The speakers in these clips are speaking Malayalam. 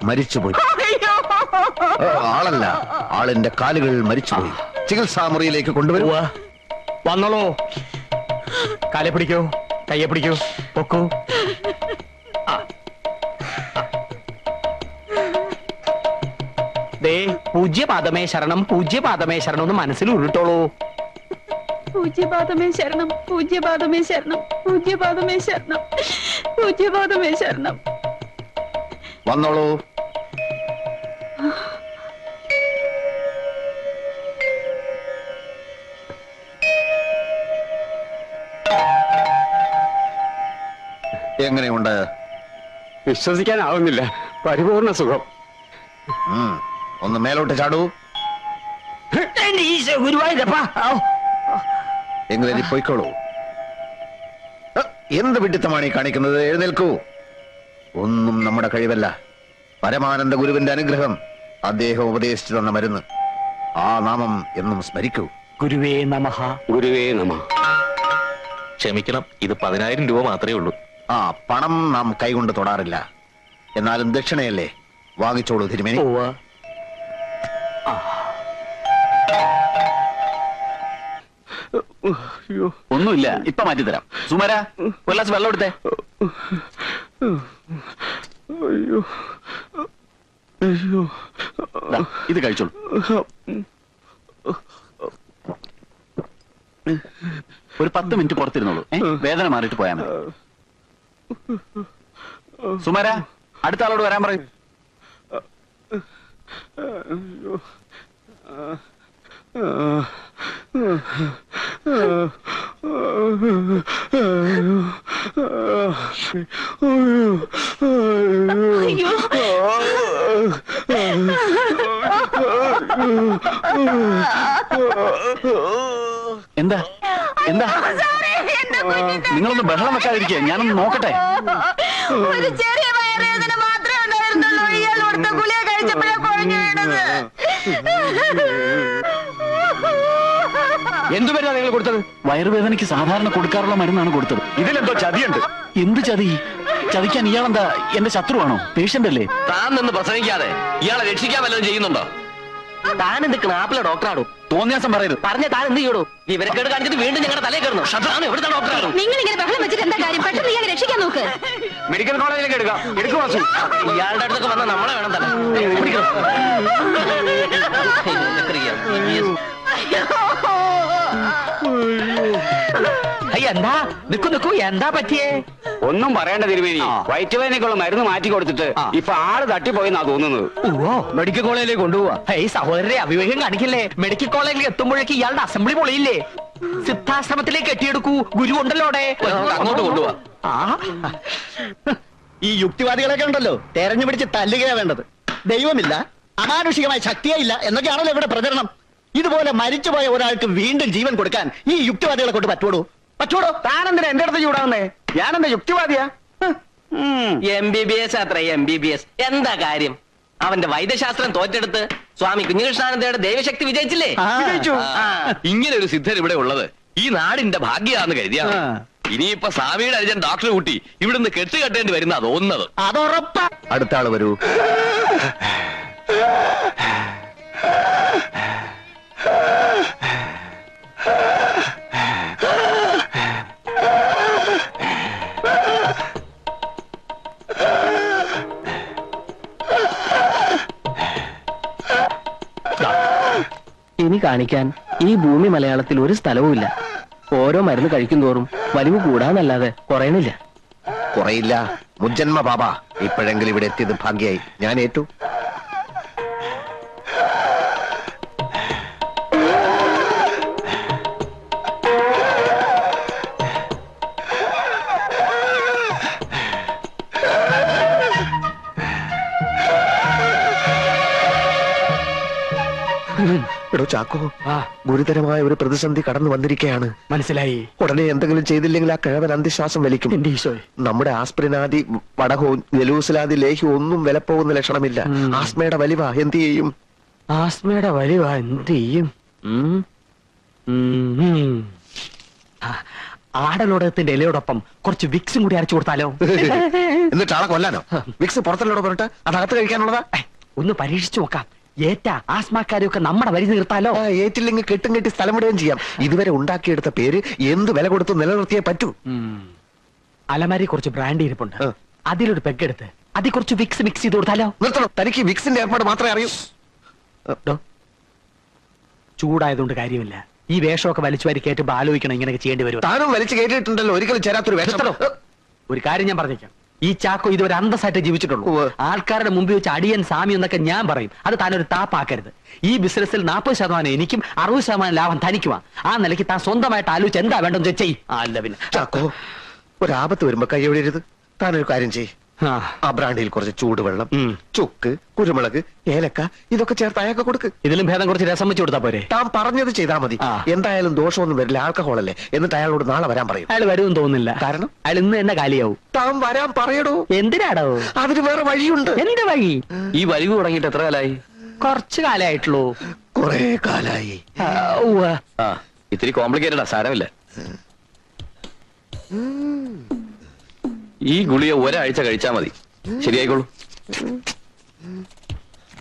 മരിച്ചുപോയി. ആളല്ല, ആളിന്റെ കാലുകൾ മരിച്ചുപോയി. ചികിത്സാ മുറിയിലേക്ക് കൊണ്ടുവരുക. വന്നോളൂ. കാലെ പിടിക്കൂ, കയ്യെ പിടിക്കൂ, പൊക്കൂ. ദേ പൂജ്യപാദമേ ശരണം, പൂജ്യപാദമേ ശരണം എന്ന് മനസ്സിൽ ഉരുട്ടോളൂ. പൂജ്യപാദമേ ശരണം, പൂജ്യപാദമേ ശരണം, പൂജ്യപാദമേ ശരണം, പൂജ്യപാദമേ ശരണം. വന്നോളൂ. എങ്ങനെയുണ്ട്? വിശ്വസിക്കാനാവുന്നില്ല. പരിപൂർണ സുഖം. ഒന്ന് മേലോട്ട് ചാടൂ. എങ്ങനെ പോയിക്കോളൂ. എന്ത് വിഡിത്തമാണ് ഈ കാണിക്കുന്നത്? എഴുന്നേൽക്കൂ. ഒന്നും നമ്മുടെ കഴിവല്ല. പരമാനന്ദ ഗുരുവിന്റെ അനുഗ്രഹം, അദ്ദേഹം ഉപദേശിച്ചു തന്ന മരുന്ന്. ആ നാമം എന്നും സ്മരിക്കൂ. ഗുരുവേ നമഃ, ഗുരുവേ നമഃ. ക്ഷമിക്കണം, ഇത് 10,000 രൂപ മാത്രമേ ഉള്ളൂ. ആ പണം നാം കൈകൊണ്ട് തൊടാറില്ല. എന്നാലും ദക്ഷിണയല്ലേ, വാങ്ങിച്ചോളൂ തിരുമേനി. ഒന്നുമില്ല, ഇപ്പൊ മാറ്റിത്തരാം. സുമര, ഒരു ഗ്ലാസ് വെള്ളം എടുത്തേ. ഇത് കഴിച്ചോളൂ. ഒരു 10 മിനിറ്റ് പുറത്തിരുന്നോളൂ. വേദന മാറിയിട്ട് പോയാൽ മതി. സുമര, അടുത്ത ആളോട് വരാൻ പറയും. എന്താ എന്താ? നിങ്ങളൊന്ന് ബഹളം വെക്കാതിരിക്കുക, ഞാനൊന്ന് നോക്കട്ടെ. ഒരു ചെറിയ വയറുവേദന മാത്രമേ ഉണ്ടായിരുന്നുള്ളൂ. ഇയാൾ കൊടുത്ത ഗുളിക കഴിച്ചപ്പോഴേ കുഴഞ്ഞു വീണത്. എന്തുവരെ നിങ്ങൾ കൊടുത്തത്? വയറുവേദനയ്ക്ക് സാധാരണ കൊടുക്കാറുള്ള മരുന്നാണ് കൊടുത്തത്. ഇതിലെന്തോ ചതിയുണ്ട്. എന്ത് ചതി? ചതിക്കാൻ ഇയാളെന്താ എന്റെ ശത്രുവാണോ? പേഷ്യന്റ് അല്ലേ? താൻ നിന്ന് പ്രസംഗിക്കാതെ ഇയാളെ രക്ഷിക്കാൻ വല്ലതും ചെയ്യുന്നുണ്ടോ? താൻ എന്ത് ക്ലാപ്പിലെ ഡോക്ടറാണോ? തോന്നിയാസം പറയരുത്. പറഞ്ഞ താൻ എന്ത് ചെയ്യൂ? ഇവരൊക്കെ കാണിച്ചിട്ട് വീണ്ടും ഞങ്ങളുടെ തലയിൽ കയറുന്നു. ഷട്ടാണ്, എവിടുത്തെ ഡോക്ടറാണ്? നിങ്ങൾ ഇങ്ങനെ ബഹളം വെച്ചിട്ട് എന്താ കാര്യം? പെട്ടെന്ന് ഇയാളെ രക്ഷിക്കാൻ നോക്ക്. മെഡിക്കൽ കോളേജിലേക്ക് എടുക്കാം. എടുക്കു വാസു. ഇയാളുടെ അടുത്തൊക്കെ വന്നാൽ നമ്മളെ വേണം തന്നെ. എന്താ നിക്കു നിക്കു, എന്താ പറ്റിയേ? ഒന്നും പറയേണ്ട തിരുമേനി. വയറ്റുവേദനയ്ക്കുള്ള മരുന്ന് മാറ്റി കൊടുത്തിട്ട് ഇപ്പൊ ആള് തട്ടിപ്പോയെന്നാ തോന്നുന്നത്. ഓ, മെഡിക്കൽ കോളേജിലേക്ക് കൊണ്ടുപോവാ. ഈ സഹോദരരെ അവിവേകം കാണിക്കില്ലേ? മെഡിക്കൽ കോളേജിൽ എത്തുമ്പോഴേക്ക് ഇയാളുടെ അസംബ്ലി പൊളിയില്ലേ? സിദ്ധാശ്രമത്തിലേക്ക് കെട്ടിയെടുക്കൂ, ഗുരു ഉണ്ടല്ലോ അവിടെ. അങ്ങോട്ട് കൊണ്ടുപോവാ. ഈ യുക്തിവാദികളൊക്കെ ഉണ്ടല്ലോ, തെരഞ്ഞു പിടിച്ച് തല്ലുകയാ വേണ്ടത്. ദൈവമില്ല, അമാനുഷികമായ ശക്തിയേ ഇല്ല എന്നൊക്കെയാണല്ലോ ഇവിടെ പ്രചരണം. ഇതുപോലെ മരിച്ചുപോയ ഒരാൾക്ക് വീണ്ടും ജീവൻ കൊടുക്കാൻ ഈ യുക്തിവാദികളെ കൊണ്ട് പറ്റുവോ? താനെന്തിനാ എന്റെ അടുത്ത് ചൂടാവുന്നേ? ഞാനെന്താ യുക്തിവാദിയാ? MBBS അത്ര MBBS എന്താ കാര്യം? അവന്റെ വൈദ്യശാസ്ത്രം തോറ്റെടുത്ത് സ്വാമി കുഞ്ഞികൃഷ്ണാനന്ദയുടെ ദൈവശക്തി വിജയിച്ചില്ലേ? ഇങ്ങനെ ഒരു സിദ്ധൻ ഇവിടെ ഉള്ളത് ഈ നാടിന്റെ ഭാഗ്യാന്ന് കരുതിയാ. ഇനിയിപ്പൊ സ്വാമിയുടെ അനുജൻ ഡോക്ടറെ കൂട്ടി ഇവിടുന്ന് കെട്ടുകെട്ടേണ്ടി വരുന്ന തോന്നുന്നത്. അതുറപ്പാ. അടുത്ത ആള് വരൂ. ഇനി കാണിക്കാൻ ഈ ഭൂമി മലയാളത്തിൽ ഒരു സ്ഥലവുമില്ല. ഓരോ മരുന്ന് കഴിക്കുന്തോറും വലിവ് കൂടാന്നല്ലാതെ കുറയണില്ല. കുറയില്ല. മുജ്ജന്മ ബാബ ഇപ്പോഴെങ്കിലും ഇവിടെ എത്തിയത് ഭാഗ്യായി. ഞാൻ ഏറ്റു. എടോ ചാക്കോ, ഗുരുതരമായ ഒരു പ്രതിസന്ധി കടന്നു വന്നിരിക്കുകയാണ്. മനസ്സിലായി. ഉടനെ എന്തെങ്കിലും ചെയ്തില്ലെങ്കിൽ ആ കിഴവൻ അന്ത്യശ്വാസം വലിക്കും. നമ്മുടെ ആസ്പിരിനാദി വടകവും ജലൂസിലാദി ലേഹ്യം ഒന്നും വിലപ്പോകുന്ന ലക്ഷണമില്ല. ആസ്മയുടെ വലിവ എന്ത് ചെയ്യും? ആസ്മയുടെ വലിവ എന്ത് ചെയ്യും? ആടലോടകത്തിന്റെ ഇലയോടൊപ്പം കുറച്ച് വിക്സും കൂടി അരച്ചു കൊടുത്താലോ? എന്നിട്ട് ആളെ കൊല്ലാനോ? വിക്സ് പുറത്തല്ലോട് പറഞ്ഞിട്ട് അതകത്ത് കഴിക്കാനുള്ളതാ? ഒന്ന് പരീക്ഷിച്ചു നോക്കാം. ഏറ്റാ ആസ്മാക്കാരെയൊക്കെ നമ്മുടെ വരി നിർത്താലോ. ഏറ്റില്ലെങ്കിൽ കെട്ടും കെട്ടി സ്ഥലം വിടുകയും ചെയ്യാം. ഇതുവരെ ഉണ്ടാക്കിയെടുത്ത പേര് എന്ത് വില കൊടുത്ത് നിലനിർത്തിയേ പറ്റൂ. അലമാരി കുറച്ച് ബ്രാൻഡ് ഇരിപ്പുണ്ട്. അതിലൊരു പെഗ്ഗെടുത്ത് അതിൽ കുറച്ച് വിക്സ് മിക്സ് ചെയ്ത് കൊടുത്താലോ? നിർത്തണം. തനിക്ക് വിക്സിന്റെ ഏർപ്പാട് മാത്രമേ അറിയൂ. ചൂടായതുകൊണ്ട് കാര്യമില്ല. ഈ വേഷമൊക്കെ വലിച്ചു വാരി കയറ്റുമ്പോ ആലോചിക്കണം ഇങ്ങനെയൊക്കെ ചെയ്യേണ്ടി വരും. താനും വലിച്ചു കയറ്റിയിട്ടുണ്ടല്ലോ ഒരിക്കലും ചേരാത്തൊരു വേഷം. ഒരു കാര്യം ഞാൻ പറഞ്ഞേക്കാം. ഈ ചാക്കോ ഇതുവരെ അന്തസ്സായിട്ട് ജീവിച്ചിട്ടുള്ളൂ. ആൾക്കാരുടെ മുമ്പിൽ വെച്ച് അടിയൻ സാമി എന്നൊക്കെ ഞാൻ പറയും. അത് താനൊരു താപ്പാക്കരുത്. ഈ ബിസിനസ്സിൽ 40% എനിക്കും 60% ലാഭം തനിക്കുവാ. ആ നിലയ്ക്ക് താൻ സ്വന്തമായിട്ട് ആലോചിച്ച് എന്താ വേണ്ടെന്ന് ചെയ്യ്. അല്ല പിന്നെ ചാക്കോ, ഒരാപത്ത് വരുമ്പോ കൈയൊഴിയരുത്. താനൊരു കാര്യം ചെയ്യ്. ആ ബ്രാൻഡിയിൽ കുറച്ച് ചൂടുവെള്ളം, ചുക്ക്, കുരുമുളക്, ഏലക്ക ഇതൊക്കെ ചേർത്ത് അയാൾക്ക് കൊടുക്ക്. ഇതിലും ഭേദം കുറച്ച് രസം വെച്ച് കൊടുത്താ പോരെ? താൻ പറഞ്ഞത് ചെയ്താൽ മതി. എന്തായാലും ദോഷമൊന്നും വരില്ല. ആൽക്കഹോളല്ലേ. എന്നിട്ട് അയാളോട് നാളെ വരാൻ പറയും. അയാൾ വരുമെന്ന് തോന്നുന്നില്ല. കാരണം അയാൾ ഇന്ന് തന്നെ കാലിയാവും. താൻ വരാൻ പറയടോ. എന്തിനാടോ? അതിന് വേറെ വഴിയുണ്ട്. എന്ത് വഴി? ഈ വലിവ് തുടങ്ങിയിട്ട് എത്ര കാലായി? കുറച്ചു കാലായിട്ടുള്ളൂ. കൊറേ കാലായി. ആ ഇത്തിരി കോംപ്ലിക്കേറ്റഡാ, സാരമില്ല. ഈ ഗുളിക ഒരാഴ്ച കഴിച്ചാ മതി, ശരിയായിക്കോളൂ.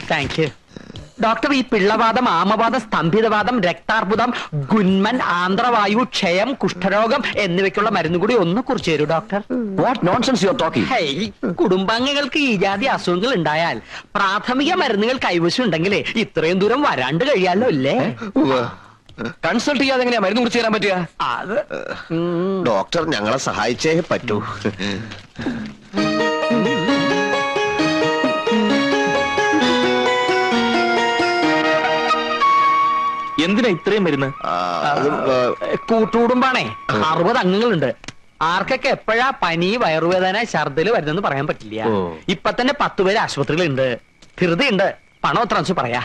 Thank you doctor. ഈ പിള്ളവാദം, ആമവാദം, സ്തംഭിതവാദം, രക്താർബുദം, ഗുന്മൻ, ആന്ത്രവായു, ക്ഷയം, കുഷ്ഠരോഗം എന്നിവയ്ക്കുള്ള മരുന്ന് കൂടി ഒന്ന് കുറിച്ച് തരൂ doctor. What nonsense you are talking? കുടുംബാംഗങ്ങൾക്ക് ഈ ജാതി അസുഖങ്ങൾ ഉണ്ടായാൽ പ്രാഥമിക മരുന്നുകൾ കൈവശം ഉണ്ടെങ്കിലേ ഇത്രയും ദൂരം വരാണ്ട് കഴിയാലോ അല്ലേ? കൺസൾട്ട് ചെയ്യാതെ എങ്ങനെയാ മരുന്ന് കുറിച്ച് തരാൻ പറ്റുക? അത് ഡോക്ടർ ഞങ്ങളെ സഹായിച്ചേ പറ്റൂ. എന്തിനാ ഇത്രയും മരുന്ന്? കൂട്ടുകുടുംബാണേ. 60 അംഗങ്ങളുണ്ട്. ആർക്കൊക്കെ എപ്പോഴാ പനി, വയറുവേദന, ഛർദില് വരുന്നെന്ന് പറയാൻ പറ്റില്ല. ഇപ്പൊ തന്നെ 10 പേര് ആശുപത്രികളുണ്ട്. ധൃതിയുണ്ട്. പണം എത്ര വെച്ച് പറയാ.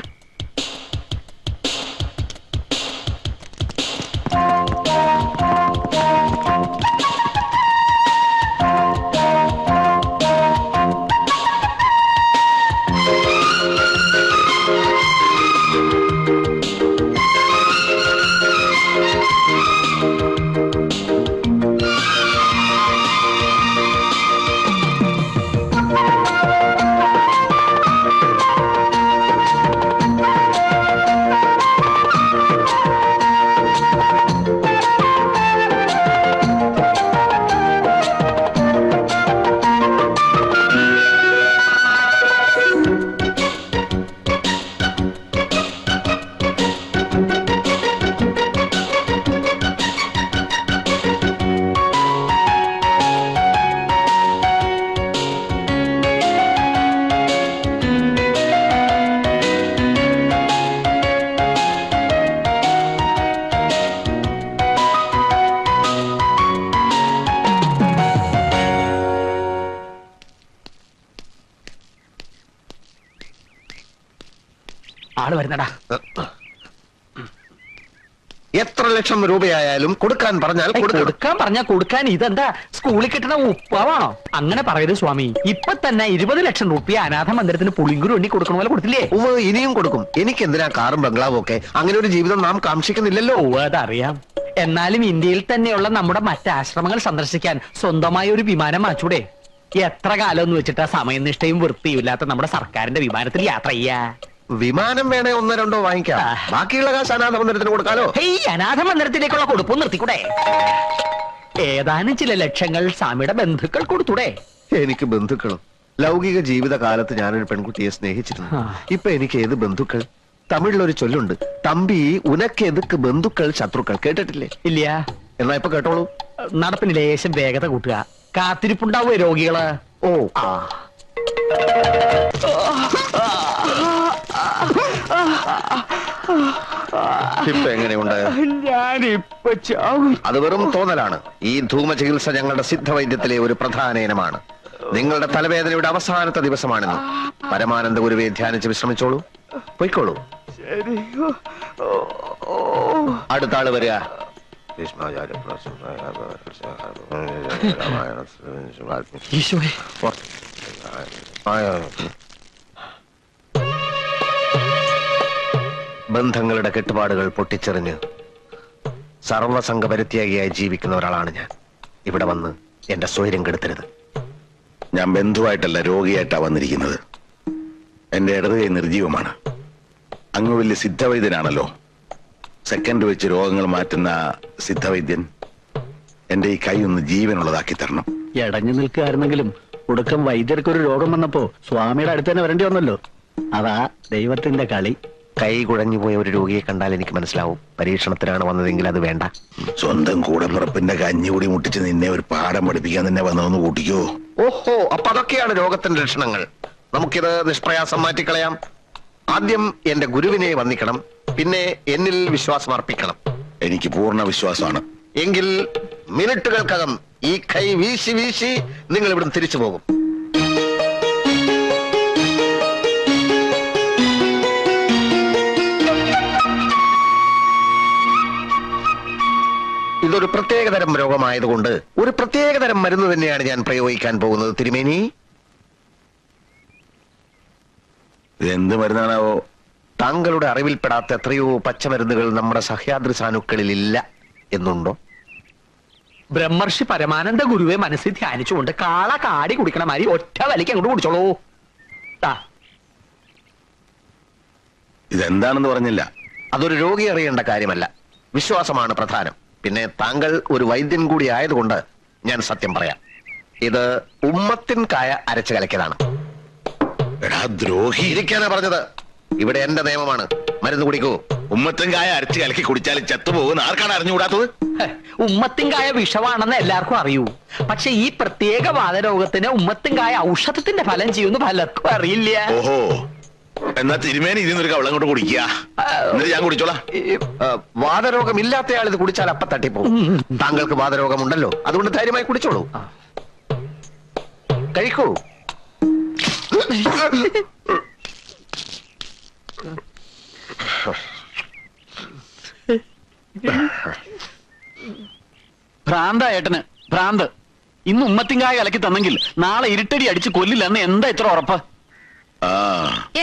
ആള് വരുന്നടാ. എത്ര ലക്ഷം രൂപയായാലും കൊടുക്കാൻ പറഞ്ഞാൽ കൊടുക്കാൻ പറഞ്ഞാ കൊടുക്കാൻ. ഇതെന്താ സ്കൂളിൽ കിട്ടുന്ന ഉപ്പാവാണോ? അങ്ങനെ പറയരുത് സ്വാമി. ഇപ്പൊ തന്നെ 20 ലക്ഷം രൂപ അനാഥ മന്ദിരത്തിന് പുളിങ്കുരു എണ്ണി കൊടുക്കണ പോലെ കൊടുത്തില്ലേ? ഇനിയും കൊടുക്കും. എനിക്ക് എന്തിനാ കാറും ബംഗ്ലാവും ഒക്കെ? അങ്ങനെ ഒരു ജീവിതം നാം കാക്ഷിക്കുന്നില്ലല്ലോ. അതറിയാം. എന്നാലും ഇന്ത്യയിൽ തന്നെയുള്ള നമ്മുടെ മറ്റ് ആശ്രമങ്ങൾ സന്ദർശിക്കാൻ സ്വന്തമായ ഒരു വിമാനം വാങ്ങിച്ചൂടെ? എത്ര കാലം എന്ന് വെച്ചിട്ടാ സമയനിഷ്ഠയും വൃത്തിയും ഇല്ലാത്ത നമ്മുടെ സർക്കാരിന്റെ വിമാനത്തിൽ യാത്ര ചെയ്യാ? വിമാനം വേണേ 1-2 വാങ്ങിക്കാം. ബാക്കിയുള്ള കാശ് അനാഥ മന്ദിരത്തിന് കൊടുക്കാലോ. അനാഥ മന്ദിരത്തിലേക്കുള്ള കൊടുപ്പും നിർത്തിക്കൂടെ? ഏതാനും ചില ലക്ഷങ്ങൾ സ്വാമിയുടെ ബന്ധുക്കൾ കൊടുത്തൂടെ? എനിക്ക് ബന്ധുക്കളും. ലൗകിക ജീവിത കാലത്ത് ഞാനൊരു പെൺകുട്ടിയെ സ്നേഹിച്ചിരുന്നു. ഇപ്പൊ എനിക്ക് ഏത് ബന്ധുക്കൾ? തമിഴിലൊരു ചൊല്ലുണ്ട്, തമ്പി ഉനക്ക് എതുക്ക് ബന്ധുക്കൾ ശത്രുക്കൾ. കേട്ടിട്ടില്ലേ? ഇല്ല. എന്നാ ഇപ്പൊ കേട്ടോളൂ. നടപ്പിന് ലേശം വേഗത കൂട്ടുക. കാത്തിരിപ്പുണ്ടാവോ രോഗികള്? ഓ ഇപ്പൊ എങ്ങനെയുണ്ട്? ഞാനിപ്പോ ചാവും. അത് വെറും തോന്നലാണ്. ഈ ധൂമ ചികിത്സ ഞങ്ങളുടെ സിദ്ധവൈദ്യത്തിലെ ഒരു പ്രധാന ഇനമാണ്. നിങ്ങളുടെ തലവേദനയുടെ അവസാനത്തെ ദിവസമാണെന്ന്. പരമാനന്ദ ഗുരുവെ ധ്യാനിച്ച് വിശ്രമിച്ചോളൂ. പൊയ്ക്കോളൂ. അടുത്ത ആള് വരിക. ഈശോയെ. ബന്ധങ്ങളുടെ കെട്ടുപാടുകൾ പൊട്ടിച്ചെറിഞ്ഞ് സർവസംഘ പരിത്യാഗിയായി ജീവിക്കുന്ന ഒരാളാണ് ഞാൻ. ഇവിടെ വന്ന് എന്റെ സ്വൈര്യം കെടുത്തരുത്. ഞാൻ ബന്ധുവായിട്ടല്ല രോഗിയായിട്ടാ വന്നിരിക്കുന്നത്. എന്റെ ഇടത് കൈ നിർജീവമാണ്. അങ്ങ് വലിയ സിദ്ധവൈദ്യനാണല്ലോ. സെക്കൻഡ് വെച്ച് രോഗങ്ങൾ മാറ്റുന്ന സിദ്ധവൈദ്യൻ എന്റെ ഈ കൈ ഒന്ന് ജീവനുള്ളതാക്കി തരണം. ഇടഞ്ഞു നിൽക്കുകയായിരുന്നെങ്കിലും ഒടുക്കം വൈദ്യർക്കൊരു രോഗം വന്നപ്പോ സ്വാമിയുടെ അടുത്ത് തന്നെ വരേണ്ടി വന്നല്ലോ. അതാ ദൈവത്തിന്റെ കളി. കൈ കുഴഞ്ഞു പോയ ഒരു രോഗിയെ കണ്ടാൽ എനിക്ക് മനസ്സിലാവും പരീക്ഷണത്തിനാണ് വന്നതെങ്കിൽ അത് വേണ്ട. സ്വന്തം കൂടപ്പിറപ്പിന്റെ കഞ്ഞികൂടി മുട്ടിച്ച് നിന്നെ ഒരു പാഠം പഠിപ്പിക്കാൻ തന്നെ വന്നതെന്ന് കൂട്ടിക്കോ. ഓഹോ, അപ്പൊ അതൊക്കെയാണ് രോഗത്തിന്റെ ലക്ഷണങ്ങൾ. നമുക്കിത് നിഷ്പ്രയാസം മാറ്റിക്കളയാം. ആദ്യം എന്റെ ഗുരുവിനെ വന്ദിക്കണം, പിന്നെ എന്നിൽ വിശ്വാസം അർപ്പിക്കണം. എനിക്ക് പൂർണ്ണ വിശ്വാസമാണ്. എങ്കിൽ മിനിറ്റുകൾക്കകം ഈ കൈ വീശി വീശി നിങ്ങൾ ഇവിടുന്ന് തിരിച്ചു പോകും. ഇതൊരു പ്രത്യേകതരം രോഗമായതുകൊണ്ട് ഒരു പ്രത്യേകതരം മരുന്ന് തന്നെയാണ് ഞാൻ പ്രയോഗിക്കാൻ പോകുന്നത്. തിരുമേനി, എന്ത് മരുന്നാണാവോ? താങ്കളുടെ അറിവിൽപ്പെടാത്ത എത്രയോ പച്ചമരുന്നുകൾ നമ്മുടെ സഹ്യാദ്രി സാനുക്കളിൽ ഇല്ല എന്നുണ്ടോ? ബ്രഹ്മർഷി പരമാനന്ദ ഗുരുവെ മനസ്സിൽ ധ്യാനിച്ചുകൊണ്ട് കാള കാടി കുടിക്കണ മാതിരി ഒറ്റ വലിക്ക് അങ്ങോട്ട് കുടിച്ചോളൂ. ഇതെന്താണെന്ന് പറഞ്ഞില്ല. അതൊരു രോഗി അറിയേണ്ട കാര്യമല്ല, വിശ്വാസമാണ് പ്രധാനം. പിന്നെ താങ്കൾ ഒരു വൈദ്യൻ കൂടി ആയതുകൊണ്ട് ഞാൻ സത്യം പറയാം. ഇത് ഉമ്മത്തിൻ കായ അരച്ചു കലക്കിയതാണ്. എടാ ദ്രോഹി, ഇരിക്കാനാ പറഞ്ഞത്. ഇവിടെ എന്റെ നിയമമാണ്. മരുന്ന് കുടിക്കൂ. ഉമ്മത്തങ്കായ അരച്ച് കലക്കി കുടിച്ചാൽ ചത്തുപോകുന്ന ആർക്കാണ് അറിഞ്ഞുകൂടാത്തത്? ഉമ്മത്തിൻകായ വിഷമാണെന്ന് എല്ലാവർക്കും അറിയൂ. പക്ഷെ ഈ പ്രത്യേക വാതരോഗത്തിന് ഉമ്മത്തിൻകായ ഔഷധത്തിന്റെ ഫലം ചെയ്യുന്ന പലർക്കും അറിയില്ല. ഓഹോ, എന്നാ തിരുമേനി ഇതിന്നൊരു കവളം കൊണ്ട് കുടിക്കുക. എന്നിട്ട് ഞാൻ കുടിച്ചോളാം. വാതരോഗം ഇല്ലാത്തയാൾ ഇത് കുടിച്ചാൽ അപ്പ തട്ടിപ്പോകും. താങ്കൾക്ക് വാതരോഗമുണ്ടല്ലോ, അതുകൊണ്ട് ധൈര്യമായി കുടിച്ചോളൂ. കഴിക്കൂ. ഭ്രാന്ത ഏട്ടന് ഭ്രാന്ത്. ഇന്ന് ഉമ്മത്തിങ്കായ കലക്കി തന്നെങ്കിൽ നാളെ ഇരുട്ടടി അടിച്ച് കൊല്ലില്ലെന്ന് എന്താ ഇത്ര ഉറപ്പ്?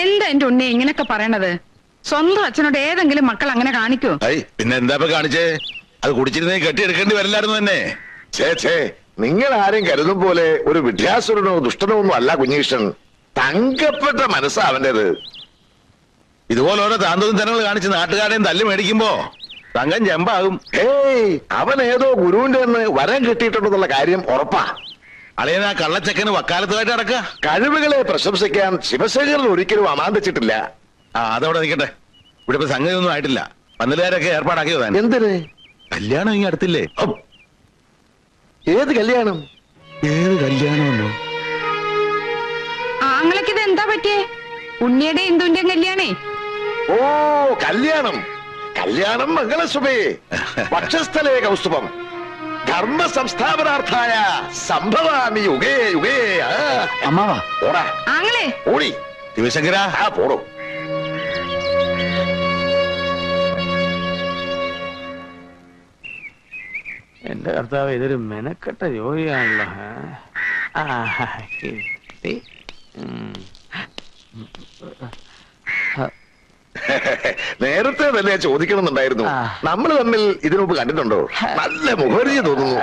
എന്താ എന്റെ ഉണ്ണി ഇങ്ങനൊക്കെ പറയണത്? സ്വന്തം അച്ഛനോട് ഏതെങ്കിലും മക്കൾ അങ്ങനെ കാണിക്കൂ? പിന്നെ എന്താ കാണിച്ചേ? അത് കുടിച്ചിരുന്നേ കെട്ടിയെടുക്കേണ്ടി വരില്ലായിരുന്നു തന്നെ. നിങ്ങൾ ആരും കരുതും പോലെ ഒരു വിദ്യാസുരനോ ദുഷ്ടനോ ഒന്നും അല്ല കുഞ്ഞീഷൻ. തങ്കപ്പെട്ട മനസ്സാ അവന്റേത്. ഇതുപോലെ ഓരോ താന്തോന്നും തനങ്ങൾ കാണിച്ച് നാട്ടുകാരെയും തല്ലി മേടിക്കുമ്പോ തങ്കം ചെമ്പാകും. അവൻ ഏതോ ഗുരുവിന്റെ വരം കിട്ടിയിട്ടുണ്ടെന്നുള്ള കാര്യം ഉറപ്പാ. അളിയനാ കള്ളച്ചക്കന് വക്കാലത്തുമായിട്ട് നടക്കുക. കഴിവുകളെ പ്രശംസിക്കാൻ ശിവശേഖരൻ ഒരിക്കലും അമാന്തിച്ചിട്ടില്ല. അതവിടെ നിൽക്കട്ടെ. ഇവിടെ ഇപ്പൊ സംഗതി ഒന്നും ആയിട്ടില്ല. പന്തലുകാരൊക്കെ ഏർപ്പാടാക്കിയതാ. എന്തിന്? കല്യാണം ഇങ്ങനെ അടുത്തില്ലേ? ഏത് കല്യാണം? ഏത് കല്യാണമെന്നോ? ആങ്ങളൊക്കെ ഇത് എന്താ പറ്റിയേ? ഉണ്ണിയുടെ ഇന്ദുവിന്റെയും കല്യാണേ? ഓ, കല്യാണം കല്യാണം മംഗളസുമേ. പക്ഷസ്ഥലേ കൗസ്തുഭം ധർമ്മ സംസ്ഥാപനാർത്ഥായ സംഭവാമി യുഗേ യുഗേ. അമ്മാവാ ഓടാ ആങ്ങളെ. ഓടി ശിവശങ്കര പോടോ. എന്റെ കർത്താവ്, ഇതൊരു മെനക്കെട്ട ജോലിയാണല്ലോ. നേരത്തെ തന്നെ ചോദിക്കണമെന്നുണ്ടായിരുന്നു. നമ്മൾ തമ്മിൽ ഇതിനുമുമ്പ് കണ്ടിട്ടുണ്ടോ? നല്ല മുഖപരിചയ തോന്നുന്നു.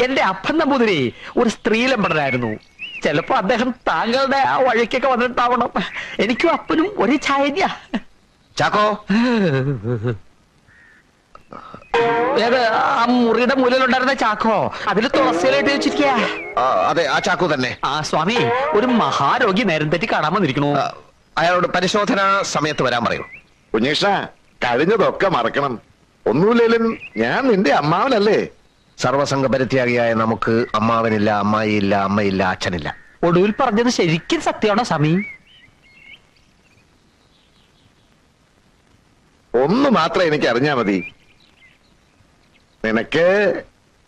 എന്റെ അപ്പൻ നമ്പൂതിരി ഒരു സ്ത്രീലമ്പടനായിരുന്നു. ചിലപ്പോ അദ്ദേഹം താങ്കളുടെ ആ വഴിക്കൊക്കെ വന്നിട്ടാവണം. എനിക്കും അപ്പനും ഒരേ ചായന്യ. ചാക്കോ, ഏത് ആ മുറിയുടെ മൂലയിലുണ്ടായിരുന്ന ചാക്കോ? അതിൽ തുളസിയിലായിട്ട് വെച്ചിരിക്കുക. അതെ, ആ ചാക്കോ തന്നെ. ആ സ്വാമി, ഒരു മഹാരോഗി നേരം തെറ്റി കാണാൻ വന്നിരിക്കണു. അയാളോട് പരിശോധന സമയത്ത് വരാൻ പറയൂ. കുഞ്ഞീഷ, കഴിഞ്ഞതൊക്കെ മറക്കണം. ഒന്നുമില്ലേലും ഞാൻ നിന്റെ അമ്മാവനല്ലേ? സർവസംഘ പരിത്യാഗിയായ നമുക്ക് അമ്മാവനില്ല, അമ്മായിയില്ല, അമ്മയില്ല, അച്ഛനില്ല. ഒടുവിൽ പറഞ്ഞത് ശരിക്കും സത്യമാണോ സ്വാമി? ഒന്ന് മാത്രം എനിക്ക് അറിഞ്ഞാ മതി. നിനക്ക്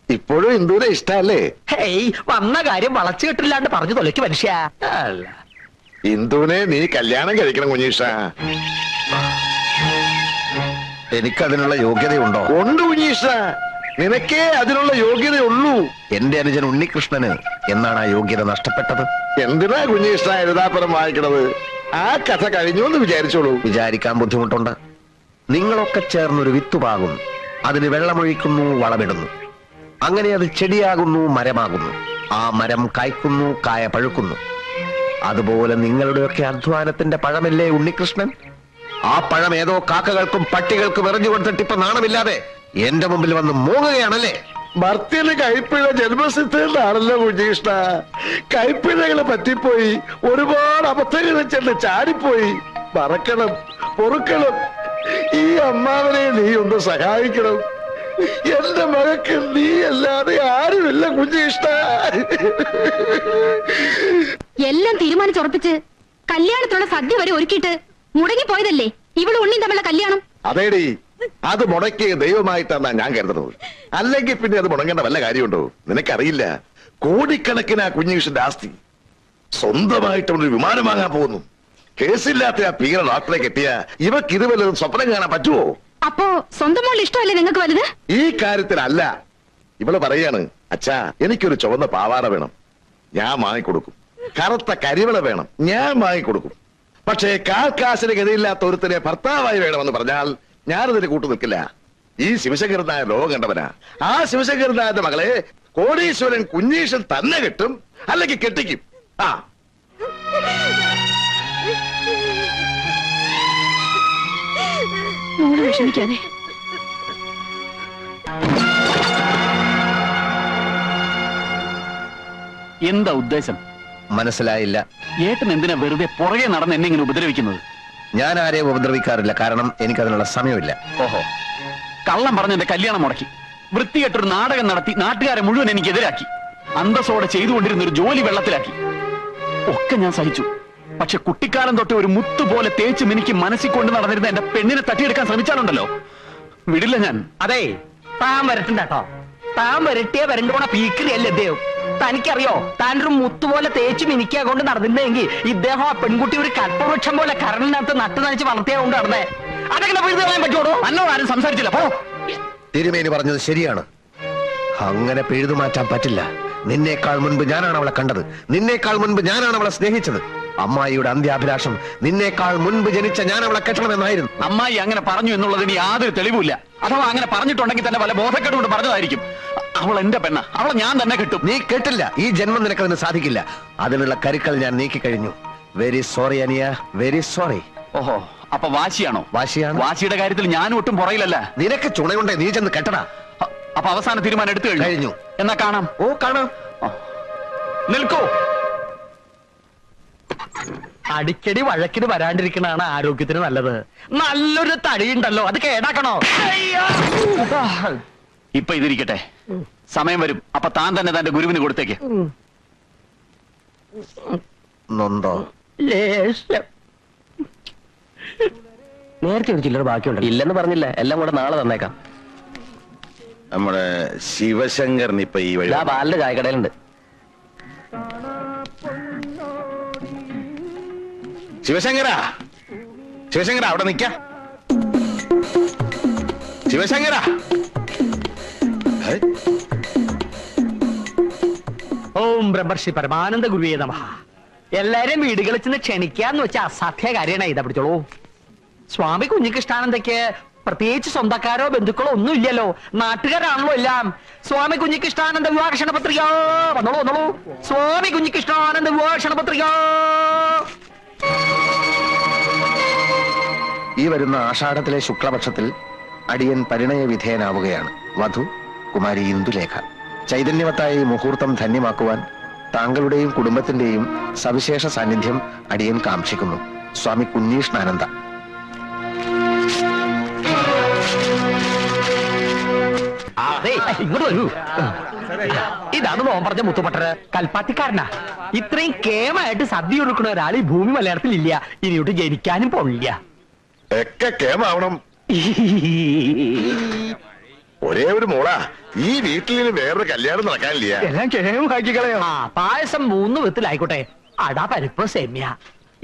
ഇപ്പോഴും ഇന്ദുവിനെ ഇഷ്ടല്ലേ? ഹേയ്, വന്ന കാര്യം വളച്ചു കെട്ടില്ലാണ്ട് പറഞ്ഞു തൊലയ്ക്ക് മനുഷ്യ. ഇന്ദുവിനെ നീ കല്യാണം കഴിക്കണം കുഞ്ഞീഷ. എനിക്കതിനുള്ള യോഗ്യതയുണ്ടോ? ഉണ്ട് കുഞ്ഞീഷ, നിനക്കേ അതിനുള്ള യോഗ്യതയുള്ളൂ. എന്റെ അനുജൻ ഉണ്ണികൃഷ്ണന് എന്നാണ് ആ യോഗ്യത നഷ്ടപ്പെട്ടത്? എന്തിനാ കുഞ്ഞീഷ എഴുതാപ്പുറം വായിക്കണത്? ആ കഥ കഴിഞ്ഞു എന്ന് വിചാരിച്ചോളൂ. വിചാരിക്കാൻ ബുദ്ധിമുട്ടുണ്ട്. നിങ്ങളൊക്കെ ചേർന്നൊരു വിത്തുപാകുന്നു, അതിന് വെള്ളമൊഴിക്കുന്നു, വളമിടുന്നു. അങ്ങനെ അത് ചെടിയാകുന്നു, മരമാകുന്നു. ആ മരം കായ്ക്കുന്നു, കായ പഴുക്കുന്നു. അതുപോലെ നിങ്ങളുടെയൊക്കെ അധ്വാനത്തിന്റെ പഴമല്ലേ ഉണ്ണികൃഷ്ണൻ? ആ പഴം ഏതോ കാക്കകൾക്കും പട്ടികൾക്കും എറിഞ്ഞു കൊടുത്തിട്ട് ഇപ്പൊ നാണമില്ലാതെ എന്റെ മുമ്പിൽ വന്ന് മൂങ്ങുകയാണല്ലേ? മർത്യന് കൈപ്പിഴ ജന്മസിദ്ധനാണല്ലോ കുഞ്ഞീഷ്ണ. കൈപ്പിഴകളെ പറ്റിപ്പോയി, ഒരുപാട് അബദ്ധങ്ങൾ ചെന്ന് ചാടിപ്പോയി. മറക്കണം, പൊറുക്കണം. ഈ അമ്മാവനെ നീ ഒന്ന് സഹായിക്കണം. എന്റെ മകൾക്ക് നീ അല്ലാതെ ആരുമില്ല കുഞ്ഞീഷ്ണ. എല്ലാം തീരുമാനിച്ചുറപ്പിച്ച് കല്യാണത്തിനുള്ള സദ്യ വരെ ഒരുക്കിയിട്ട് മുടങ്ങിപ്പോയതല്ലേ ഇവളും ഉണ്ണിയും തമ്മിലുള്ള കല്യാണം? അതേടി, അത് മുടക്കിയ ദൈവമായിട്ടാണ് ഞാൻ കരുതുന്നത്. അല്ലെങ്കിൽ പിന്നെ അത് മുടങ്ങേണ്ട വല്ല കാര്യമുണ്ടോ? നിനക്കറിയില്ല, കോടിക്കണക്കിന് ആ കുഞ്ഞീഷിന്റെ ആസ്തി. സ്വന്തമായിട്ട് ഒരു വിമാനം വാങ്ങാൻ പോകുന്നു. കേസില്ലാത്ത ആ പീറ ഡോക്ടറെ കെട്ടിയ ഇവക്ക് ഇത് വല്ലതും സ്വപ്നം കാണാൻ പറ്റുമോ? അപ്പോ സ്വന്തം മോൾ ഇഷ്ടമല്ലേ നിങ്ങൾക്ക് വലുത്? ഈ കാര്യത്തിലല്ല. ഇവള് പറയാണ്, അച്ഛാ എനിക്കൊരു ചുവന്ന പാവാട വേണം, ഞാൻ വാങ്ങിക്കൊടുക്കും. കറുത്ത കരിവള വേണം, ഞാൻ വാങ്ങിക്കൊടുക്കും. പക്ഷേ കാൽക്കാശിന് ഗതിയില്ലാത്ത ഒരുത്തനെ ഭർത്താവായി വേണമെന്ന് പറഞ്ഞാൽ ഞാനതിന് കൂട്ടു നിൽക്കില്ല. ഈ ശിവശങ്കരനായ ലോകം കണ്ടവനാ. ആ ശിവശങ്കരനായന്റെ മകളെ കോടീശ്വരൻ കുഞ്ഞീഷൻ തന്നെ കെട്ടും, അല്ലെങ്കിൽ കെട്ടിക്കും. ആ മോള് വിഷമിക്കാതെ. എന്താ ഉദ്ദേശം? മനസ്സിലായില്ല. ഏട്ടൻ എന്തിനാ വെറുതെ പുറകെ നടന്ന് എന്നെ ഇങ്ങനെ ഉപദ്രവിക്കുന്നത്? ഞാൻ ആരെയും ഉപദ്രവിക്കാറില്ല, കാരണം എനിക്കതിനുള്ള സമയമില്ല. ഓഹോ, കള്ളം പറഞ്ഞ് എന്റെ കല്യാണം മുടക്കി, വൃത്തികെട്ടൊരു നാടകം നടത്തി നാട്ടുകാരെ മുഴുവൻ എനിക്കെതിരാക്കി, അന്തസ്സോടെ ചെയ്തുകൊണ്ടിരുന്ന ഒരു ജോലി വെള്ളത്തിലാക്കി. ഒക്കെ ഞാൻ സഹിച്ചു. പക്ഷെ കുട്ടിക്കാലം തൊട്ട് ഒരു മുത്തു പോലെ തേച്ച് മിനിക്ക് മനസ്സിൽ കൊണ്ട് നടന്നിരുന്ന എന്റെ പെണ്ണിനെ തട്ടിയെടുക്കാൻ ശ്രമിച്ചാലുണ്ടല്ലോ, വിടില്ല ഞാൻ. അതെ, താൻ വരട്ടുണ്ടോ? താൻ വരട്ടിയ വരണ്ടോണ പീക്കറിയല്ലേ ഇദ്ദേഹം? തനിക്കറിയോ, താൻ ഒരു മുത്തുപോലെ തേച്ച് മിനിക്കാ കൊണ്ട് നടന്നിരുന്നെങ്കിൽ ഇദ്ദേഹം ആ പെൺകുട്ടി ഒരു കൽപ്പവൃക്ഷം പോലെ കരണിനകത്ത് നട്ടു നനച്ച് വളർത്തിയാ കൊണ്ട് നടന്നേ. അതെങ്ങനെ പിഴുതു കളയാൻ പറ്റുമോ? എന്നോട് ആരും സംസാരിച്ചില്ല. പോ. തിരുമേനി പറഞ്ഞത് ശരിയാണ്. അങ്ങനെ പിഴുതു മാറ്റാൻ പറ്റില്ല. നിന്നേക്കാൾ മുൻപ് ഞാനാണ് അവളെ കണ്ടത്. നിന്നേക്കാൾ മുൻപ് ഞാനാണ് അവളെ സ്നേഹിച്ചത്. അമ്മായിയുടെ അന്ത്യാഭിലാഷം നിന്നേക്കാൾ മുൻപ് ജനിച്ച ഞാൻ അവളെ കെട്ടണമെന്നായിരുന്നു. അമ്മായി അങ്ങനെ പറഞ്ഞു എന്നുള്ളതിന് യാതൊരു തെളിവുമില്ല. അഥവാ അങ്ങനെ പറഞ്ഞിട്ടുണ്ടെങ്കിൽ തന്നെ വല്ല ബോധക്കെട്ടുകൊണ്ട് പറഞ്ഞതായിരിക്കും. അവൾ എന്റെ പെണ്ണ, അവളെ ഞാൻ തന്നെ കിട്ടും. നീ കേട്ടില്ല. ഈ ജന്മം നിനക്കതിന് സാധിക്കില്ല. അതിനുള്ള കരുക്കൾ ഞാൻ നീക്കിക്കഴിഞ്ഞു. വെരി സോറി അനിയ, വെരി സോറി. ഓഹോ, അപ്പൊ വാശിയാണോ? വാശിയാണ്. വാശിയുടെ കാര്യത്തിൽ ഞാൻ ഒട്ടും പുറയിലല്ല. നിനക്ക് ചുണയുണ്ടേ, നീ ചെന്ന് കെട്ടടാ. അപ്പൊ അവസാന തീരുമാനം എടുത്തു കഴിഞ്ഞു. എന്നാ കാണാം. ഓ, കാണാം. നിൽക്കൂ. അടിക്കടി വഴക്കിന് വരാണ്ടിരിക്കണാണ് ആരോഗ്യത്തിന് നല്ലത്. നല്ലൊരു തടിയുണ്ടല്ലോ, അത് കേടാക്കണോ? ഇപ്പൊ ഇതിരിക്കട്ടെ, സമയം വരും. അപ്പൊ താൻ തന്നെ തന്റെ ഗുരുവിന് കൊടുത്തേക്ക്. നൊന്തോ? നേരത്തെ ഒരു ചില്ലറ ബാക്കിയുണ്ട്. ഇല്ലെന്ന് പറഞ്ഞില്ല, എല്ലാം കൂടെ നാളെ തന്നേക്കാം. നമ്മുടെ ശിവശങ്കരൻ ഇപ്പൊ ഈ വഴി ബാലിന്റെ ചായക്കടയിലുണ്ട്. ശിവശങ്കര, ശിവശങ്കര അവിടെ നിക്ക. ശിവശങ്കര, ഓം ബ്രഹ്മർഷി പരമാനന്ദ ഗുരുവേ നമഃ. എല്ലാരും വീടുകളിൽ ചെന്ന് ക്ഷണിക്കാന്ന് വെച്ച അസാധ്യ കാര്യമാണ്. ഇതാ പിടിച്ചോളൂ. സ്വാമി കുഞ്ഞികൃഷ്ണാനന്ദയ്ക്ക് പ്രത്യേകിച്ച് സ്വന്തക്കാരോ ബന്ധുക്കളോ ഒന്നും ഇല്ലല്ലോ, നാട്ടുകാരാണല്ലോ എല്ലാം. സ്വാമി കുഞ്ഞികൃഷ്ണാനന്ദ വിവാഹ പത്രിക വന്നോളൂ, വന്നോളൂ. സ്വാമി കുഞ്ഞികൃഷ്ണാനന്ദ വിവാഹ പത്രിക. ഈ വരുന്ന ആഷാഢത്തിലെ ശുക്ലപക്ഷത്തിൽ അടിയൻ പരിണയ വിധേയനാവുകയാണ്. വധു കുമാരി ഇന്ദുലേഖ. ചൈതന്യവത്തായ ഈ മുഹൂർത്തം ധന്യമാക്കുവാൻ താങ്കളുടെയും കുടുംബത്തിന്റെയും സവിശേഷ സാന്നിധ്യം അടിയൻ കാംക്ഷിക്കുന്നു. സ്വാമി കുഞ്ഞീഷ്ണാനന്ദ. അതെ, ഇങ്ങോട്ട് വരൂ. ഇതാണ് നോൻ പറഞ്ഞ മുത്തുപട്ടര്, കൽപ്പാത്തിക്കാരനാ. ഇത്രയും കേമായിട്ട് സദ്യ കൊടുക്കുന്ന ഒരാൾ ഈ ഭൂമി മലയാളത്തിൽ ഇല്ല. ഇനിയോട്ട് ജനിക്കാനും പോണില്ല. ഒക്കെ കേമാവണം. ഒരേ ഒരു മോളാ. ഈ വീട്ടിൽ വേറൊരു കല്യാണം നടക്കാനില്ല. എല്ലാം കേമാക്കിക്കളയോ? ആ, പായസം 3 വിധത്തിലായിക്കോട്ടെ. അട, പരിപ്പ്, സേമിയ.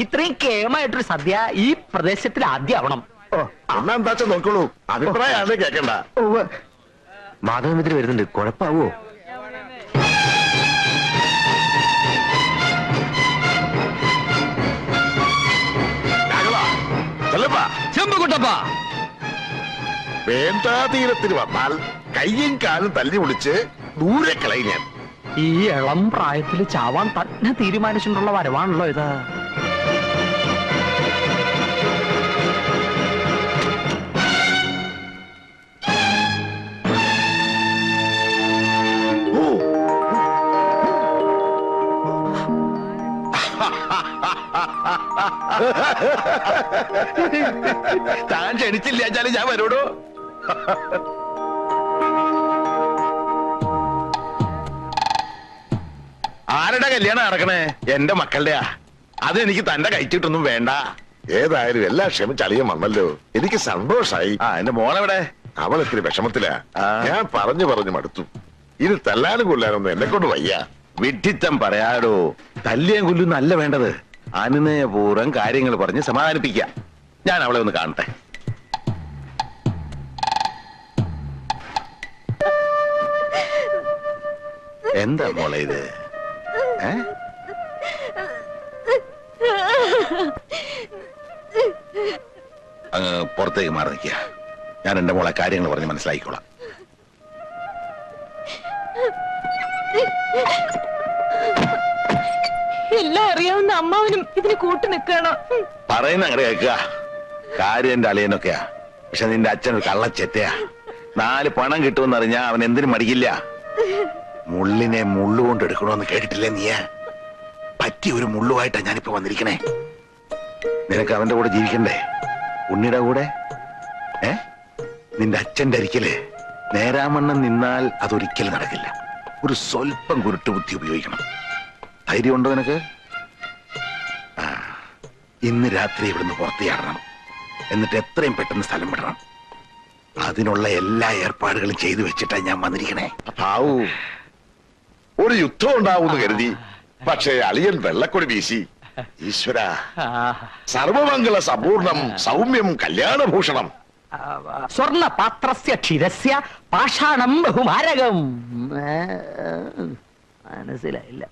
ഇത്രയും കേമായിട്ടൊരു സദ്യ ഈ പ്രദേശത്തിൽ ആദ്യം ആവണം. എന്നാ എന്താച്ചാ നോക്കുള്ളൂ. അഭിപ്രായമാണ് കേക്കണ്ട. മാധവമിത്രി വരുന്നുണ്ട്, കുഴപ്പാവോ? വേണ്ടാതീരത്തിന് വന്നാൽ കയ്യും കാലും തല്ലി ഒളിച്ച് ദൂരെ കളയും ഞാൻ. ഈ ഇളം പ്രായത്തിൽ ചാവാൻ തന്നെ തീരുമാനിച്ചിട്ടുള്ള വരവാണല്ലോ ഇത്. താൻ ക്ഷണിച്ചില്ല വെച്ചാലും ഞാൻ വരൂടോ. ആരുടെ കല്യാണം നടക്കണേ? എന്റെ മക്കളുടെയാ. അതെനിക്ക് തന്റെ കഴിച്ചിട്ടൊന്നും വേണ്ട. ഏതായാലും എല്ലാം ക്ഷമിച്ചളിയൻ വന്നല്ലോ, എനിക്ക് സന്തോഷായി. എന്റെ മോളെവിടെ? അവൾ ഇത്തിരി വിഷമത്തിലാ. ഞാൻ പറഞ്ഞു മടുത്തു. ഇത് തല്ലാനും കൊല്ലാനൊന്നും എന്നെ കൊണ്ട് വയ്യ. വിഡ്ഢിത്തം പറയാടോ. തല്ലിയും കൊല്ലുന്നല്ല വേണ്ടത്. അനുനയപൂർവ്വം കാര്യങ്ങൾ പറഞ്ഞ് സമാധാനിപ്പിക്കുക. ഞാൻ അവളെ ഒന്ന് കാണട്ടെ. എന്താ മോളെ ഇത്? അങ്ങ് പുറത്തേക്ക് മാറി നിൽക്കുക. ഞാൻ എന്റെ മോളെ കാര്യങ്ങൾ പറഞ്ഞ് മനസ്സിലാക്കിക്കോളാം. എല്ലാം അറിയാവുന്ന അമ്മാവനും ഇതിന് കൂട്ടു നിൽക്കണോ? പറയുന്ന അങ്ങനെ കേൾക്കുക. കാര്യം എന്റെ അളിയനൊക്കെയാ. പക്ഷെ നിന്റെ അച്ഛൻ ഒരു കള്ളച്ചെറ്റയാ. 4 പണം കിട്ടുമെന്നറിഞ്ഞാ അവൻ എന്തിനും മടിക്കില്ല. മുള്ളിനെ മുള്ളുകൊണ്ട് എടുക്കണമെന്ന് കേട്ടിട്ടില്ലേ നീ? പറ്റിയ ഒരു മുള്ളുമായിട്ടാ ഞാനിപ്പോ വന്നിരിക്കണേ. നിനക്ക് അവന്റെ കൂടെ ജീവിക്കണ്ടേ? ഉണ്ണിയുടെ കൂടെ. നിന്റെ അച്ഛന്റെ അരിക്കല് നേരാമണ്ണം നിന്നാൽ അതൊരിക്കലും നടക്കില്ല. ഒരു സ്വല്പം കുരുട്ടുബുദ്ധി ഉപയോഗിക്കണം. ധൈര്യമുണ്ടോ നിനക്ക്? ഇന്ന് രാത്രി ഇവിടുന്ന് പുറത്തിയാടണം. എന്നിട്ട് എത്രയും പെട്ടെന്ന് സ്ഥലം വിടണം. അതിനുള്ള എല്ലാ ഏർപ്പാടുകളും ചെയ്തു വെച്ചിട്ടാ ഞാൻ വന്നിരിക്കണേ. ആവൂ, ഒരു യുദ്ധം ഉണ്ടാവൂന്ന് കരുതി. പക്ഷേ അളിയൻ വെള്ളക്കൊടി വീശി. ഈശ്വര, സർവമംഗള സമ്പൂർണം സൗമ്യം കല്യാണഭൂഷണം. സ്വർണ പാത്രസ്യ ക്ഷീരസ്യ പാഷാണം ബഹുമാരകം. മനസ്സിലായില്ല.